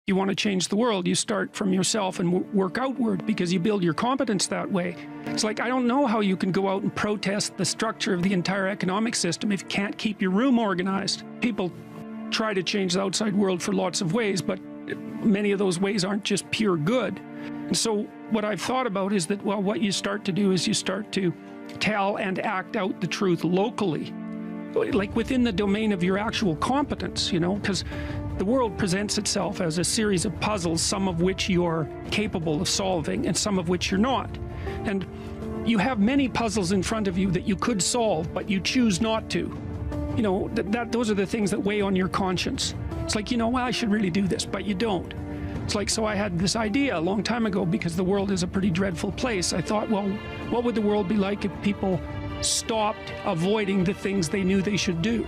you want to change the world, you start from yourself and work outward, because you build your competence that way. It's like, I don't know how you can go out and protest the structure of the entire economic system if you can't keep your room organized. People try to change the outside world for lots of ways, but many of those ways aren't just pure good. And so what I've thought about is that, well, what you start to do is you start to tell and act out the truth locally, like within the domain of your actual competence, you know, because the world presents itself as a series of puzzles, some of which you're capable of solving and some of which you're not. And you have many puzzles in front of you that you could solve, but you choose not to. You know, those are the things that weigh on your conscience. It's like, you know, well, I should really do this, but you don't. It's like, so I had this idea a long time ago, because the world is a pretty dreadful place. I thought, well, what would the world be like if people stopped avoiding the things they knew they should do?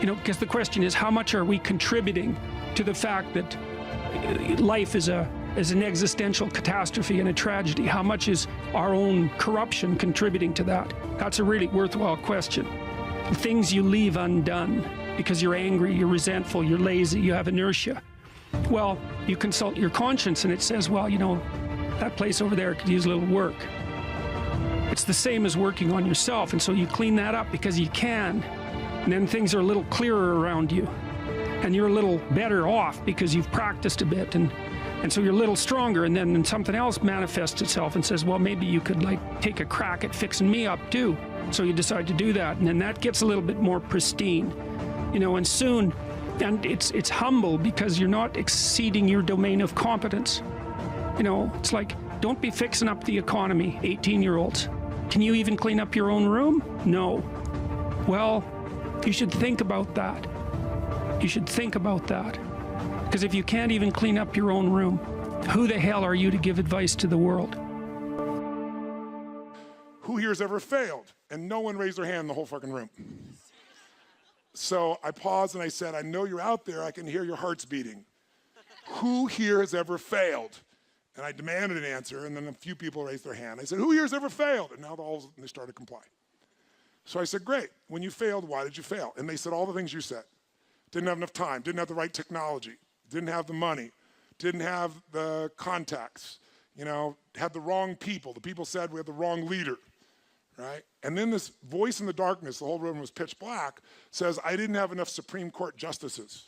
You know, because the question is, how much are we contributing to the fact that life is an existential catastrophe and a tragedy? How much is our own corruption contributing to that? That's a really worthwhile question. The things you leave undone because you're angry, you're resentful, you're lazy, you have inertia. Well, you consult your conscience and it says, well, you know, that place over there could use a little work. It's the same as working on yourself, and so you clean that up because you can. And then things are a little clearer around you, and you're a little better off because you've practiced a bit, and so you're a little stronger. And then something else manifests itself and says, well, maybe you could like take a crack at fixing me up too. So you decide to do that, and then that gets a little bit more pristine, you know. And soon, and it's humble, because you're not exceeding your domain of competence. You know, it's like, don't be fixing up the economy, 18-year-olds. Can you even clean up your own room? No. Well, you should think about that. You should think about that. Because if you can't even clean up your own room, who the hell are you to give advice to the world? Who here has ever failed? And no one raised their hand in the whole fucking room. So I paused and I said, I know you're out there, I can hear your hearts beating. Who here has ever failed? And I demanded an answer, and then a few people raised their hand. I said, who here has ever failed? And now they started to comply. So I said, great, when you failed, why did you fail? And they said all the things you said. Didn't have enough time, didn't have the right technology, didn't have the money, didn't have the contacts, you know, had the wrong people. The people said we had the wrong leader, right? And then this voice in the darkness, the whole room was pitch black, says, I didn't have enough Supreme Court justices.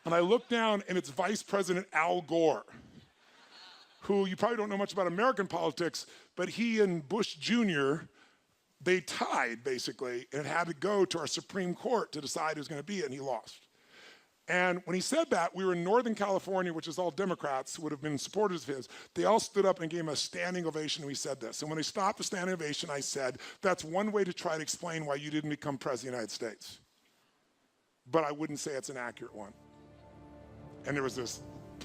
And I looked down, and it's Vice President Al Gore, who you probably don't know much about American politics, but he and Bush Jr., they tied, basically, and it had to go to our Supreme Court to decide who's going to be it, and he lost. And when he said that, we were in Northern California, which is all Democrats, would have been supporters of his. They all stood up and gave him a standing ovation when he said this. And when he stopped the standing ovation, I said, that's one way to try to explain why you didn't become president of the United States. But I wouldn't say it's an accurate one. And there was this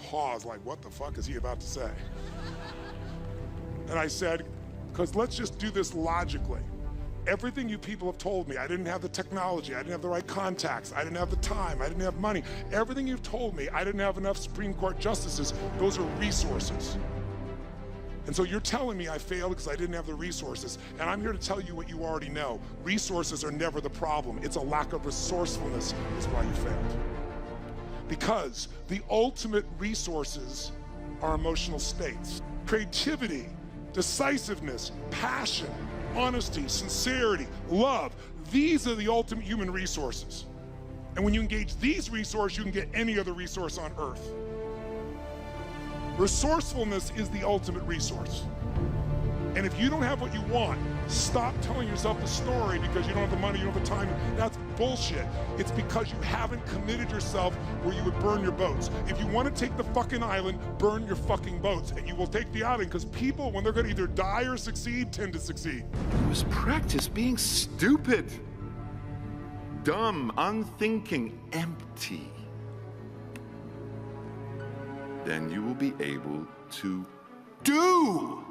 pause, like, what the fuck is he about to say? And I said, because let's just do this logically. Everything you people have told me, I didn't have the technology, I didn't have the right contacts, I didn't have the time, I didn't have money. Everything you've told me, I didn't have enough Supreme Court justices, those are resources. And so you're telling me I failed because I didn't have the resources, and I'm here to tell you what you already know. Resources are never the problem. It's a lack of resourcefulness is why you failed. Because the ultimate resources are emotional states. Creativity, decisiveness, passion, honesty, sincerity, love. These are the ultimate human resources. And when you engage these resources, you can get any other resource on earth. Resourcefulness is the ultimate resource. And if you don't have what you want, stop telling yourself the story because you don't have the money, you don't have the time. That's bullshit. It's because you haven't committed yourself where you would burn your boats. If you want to take the fucking island, burn your fucking boats. And you will take the island because people, when they're going to either die or succeed, tend to succeed. You must practice being stupid, dumb, unthinking, empty. Then you will be able to do.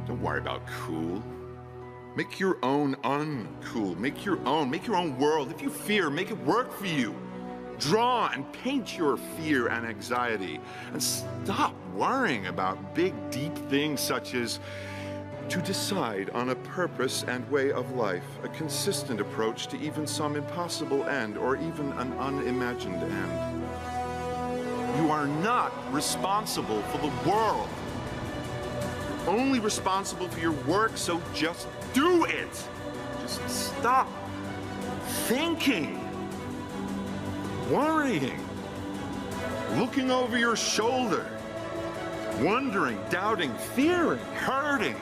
Don't worry about cool. Make your own uncool. Make your own world. If you fear, make it work for you. Draw and paint your fear and anxiety. And stop worrying about big, deep things such as to decide on a purpose and way of life, a consistent approach to even some impossible end or even an unimagined end. You are not responsible for the world. You're only responsible for your work, so just do it. Just stop thinking, worrying, looking over your shoulder, wondering, doubting, fearing, hurting,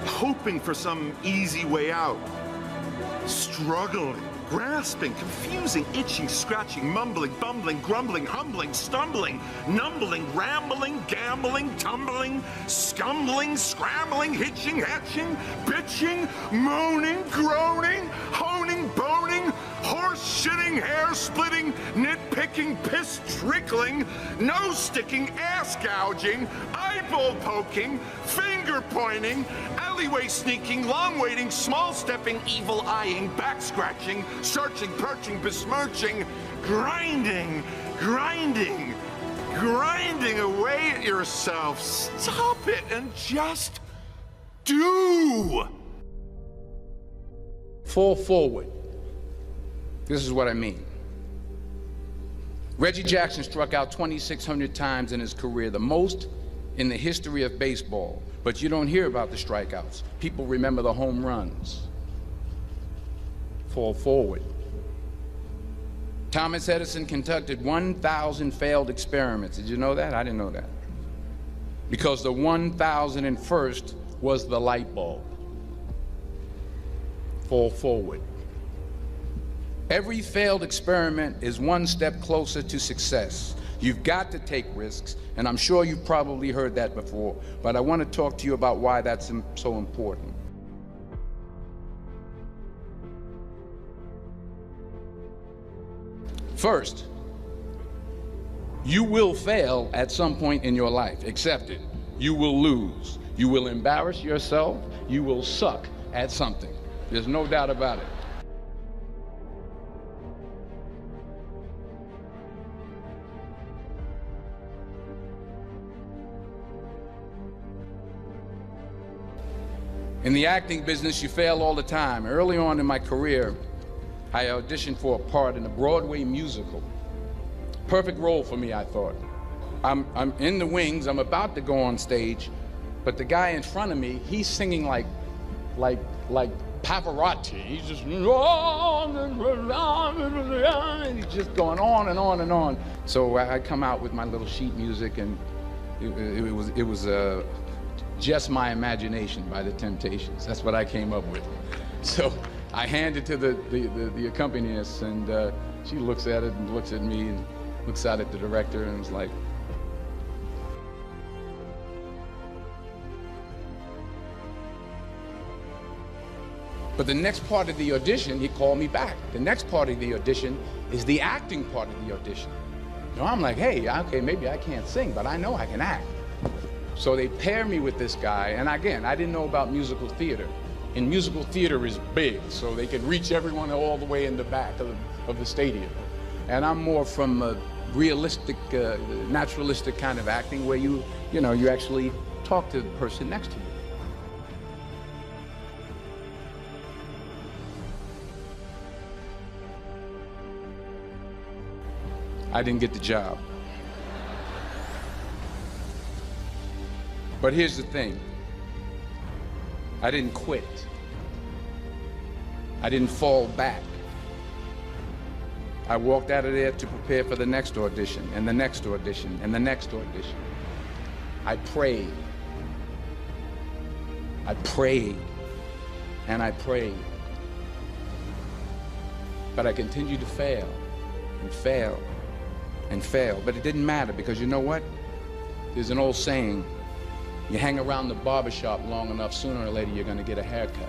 hoping for some easy way out, struggling, grasping, confusing, itching, scratching, mumbling, bumbling, grumbling, humbling, stumbling, numbling, rambling, gambling, tumbling, scumbling, scrambling, hitching, hatching, bitching, moaning, groaning, honing, boning, horse-shitting, hair-splitting, nitpicking, piss-trickling, nose-sticking, ass-gouging, eyeball-poking, finger-pointing, alleyway-sneaking, long-waiting, small-stepping, evil-eyeing, back-scratching, searching, perching, besmirching, grinding, grinding, grinding away at yourself. Stop it and just do. Fall forward. This is what I mean. Reggie Jackson struck out 2,600 times in his career, the most in the history of baseball. But you don't hear about the strikeouts. People remember the home runs. Fall forward. Thomas Edison conducted 1,000 failed experiments. Did you know that? I didn't know that. Because the 1,001st was the light bulb. Fall forward. Every failed experiment is one step closer to success. You've got to take risks, and I'm sure you've probably heard that before, but I want to talk to you about why that's so important. First, you will fail at some point in your life. Accept it. You will lose. You will embarrass yourself. You will suck at something. There's no doubt about it. In the acting business, you fail all the time. Early on in my career, I auditioned for a part in a Broadway musical. Perfect role for me, I thought. I'm in the wings, I'm about to go on stage, but the guy in front of me, he's singing like Pavarotti. He's just, and he's just going on and on and on. So I come out with my little sheet music, and it was Just My Imagination by The Temptations. That's what I came up with. So I hand it to the accompanist, and she looks at it and looks at me and looks out at the director and was like, but the next part of the audition, he called me back. The next part of the audition is the acting part of the audition. So I'm like, hey, okay, maybe I can't sing, but I know I can act. So they pair me with this guy, and again, I didn't know about musical theater. And musical theater is big, so they can reach everyone all the way in the back of the stadium. And I'm more from a realistic, naturalistic kind of acting where you actually talk to the person next to you. I didn't get the job. But here's the thing. I didn't quit. I didn't fall back. I walked out of there to prepare for the next audition, and the next audition, and the next audition. I prayed. I prayed, and I prayed. But I continued to fail, and fail, and fail. But it didn't matter, because you know what? There's an old saying, you hang around the barbershop long enough, sooner or later you're going to get a haircut.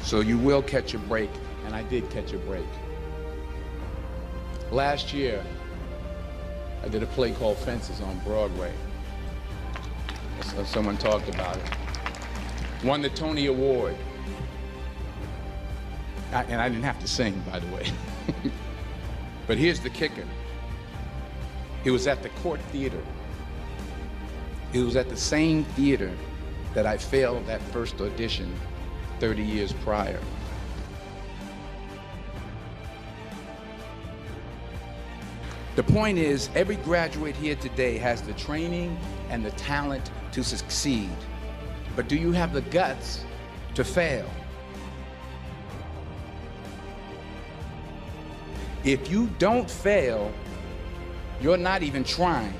So you will catch a break, and I did catch a break. Last year, I did a play called Fences on Broadway. Someone talked about it. Won the Tony Award. And I didn't have to sing, by the way. But here's the kicker. It was at the Court Theater. It was at the same theater that I failed that first audition 30 years prior. The point is, every graduate here today has the training and the talent to succeed. But do you have the guts to fail? If you don't fail, you're not even trying.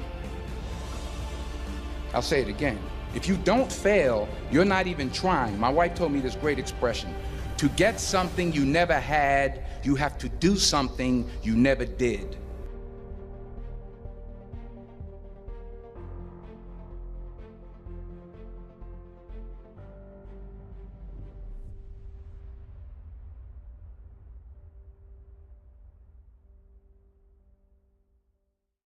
I'll say it again. If you don't fail, you're not even trying. My wife told me this great expression. To get something you never had, you have to do something you never did.